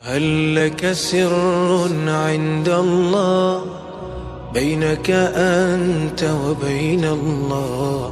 هل لك سر عند الله بينك أنت وبين الله؟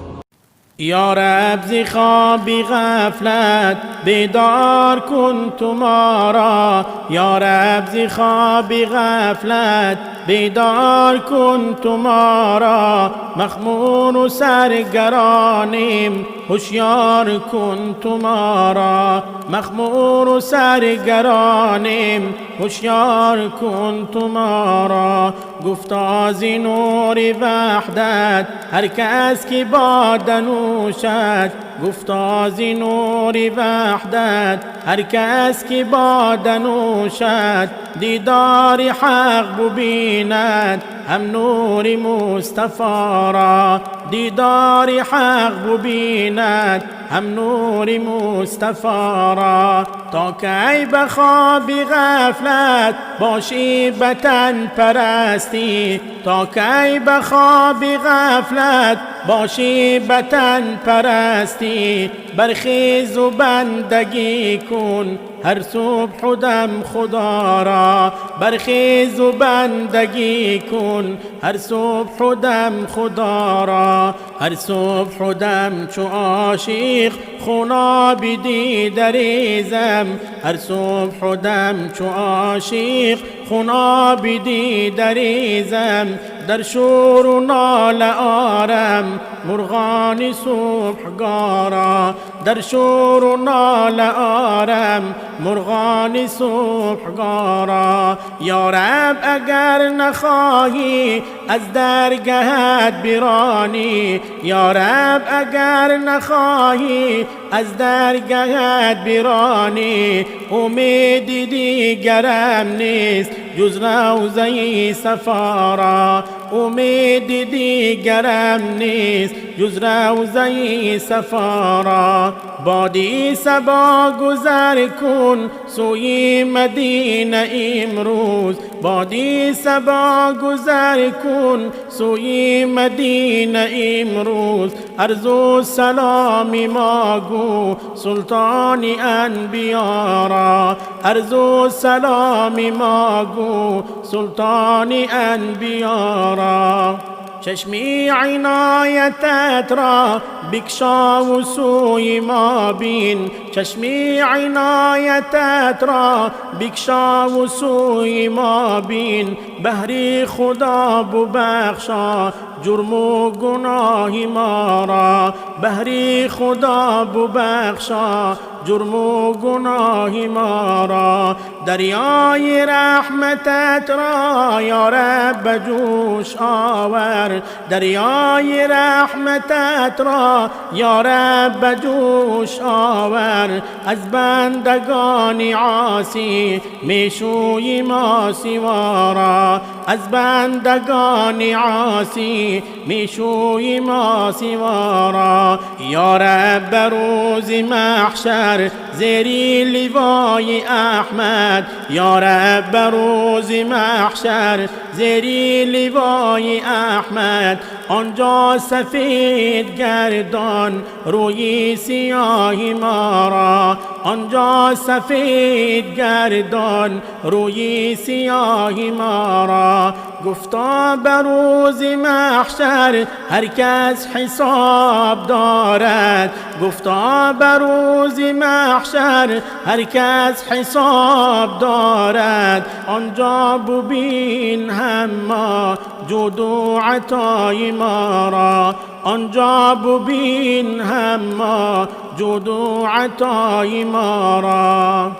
یا رب ز خواب غفلت بیدار کن تو ما را، یا رب ز خواب غفلت بیدار کن تو ما را. مخمور و سرگرانیم هوشیار کن تو ما را، مخمور و سرگرانیم هوشیار کن تو ما را. گفتا ز نور وحدت هر کس که باده نوشد، گفتا ز نور وحدت هر کس که باده نوشد. دیدار حق ببیند هم نور مصطفی را، دیدار حق ببیند هم نور مصطفی را. تا کی به خواب غفلت باشی به تن پرستی، تا کی به خواب غفلت باشی به تن پرستی. برخیز و بندگی کن هر صبح و دم خدا را، برخیز و بندگی کن هر صبح و دم خدا را. هر صبح و دم چو عاشق خونابی دیده ریزم، هر صبح و دم چو عاشق خونابی دیده ریزم. در شور و ناله آرم مرغان صبحگارا، در شور و ناله آرم مرغان صبحگارا. یا رب اگر نخواهی از درگهت برانی، یا رب اگر نخواهی از درگهت برانی. امیدی دیگرم نیست جز روضه صفا را، امیدی دیگرم نیست جز روضه صفا را. بادی صبا گذر کن سوی مدینه امروز، بادی صبا گذر کن سوی مدینه امروز. عرض و سلامی ما گو سلطان انبیا را، عرض و سلامی ما گو سلطان انبیا را. چشمی عنایتت را بکشا و سوی ما بین، چشمی عنایتت را بکشا و سوی ما بین. بهر خدا ببخشا جرم و گناه ما را، بهر خدا ببخشا جرم و گناه ما را. دریای رحمتت را یا رب به جوش آور، دریای رحمتت را یا رب به جوش آور. از بندگان عاصی میشوی ما سوا را، از بندگان عاصی میشوی ما سوا را. یا رب به روز محشر زیری لوای احمد، یا رب به روز محشر زیری لوای احمد. آنجا سفید گردان روی سیاهی ما را، آنجا سفید گردان روی سیاهی ما را. گفتا به روز محشر هر کس حساب دارد، گفتا به روز محشر هر کس حساب دارد. آنجا ببین هم ما جود و عطای ما را، آنجا ببین هم ما جود و عطای ما را.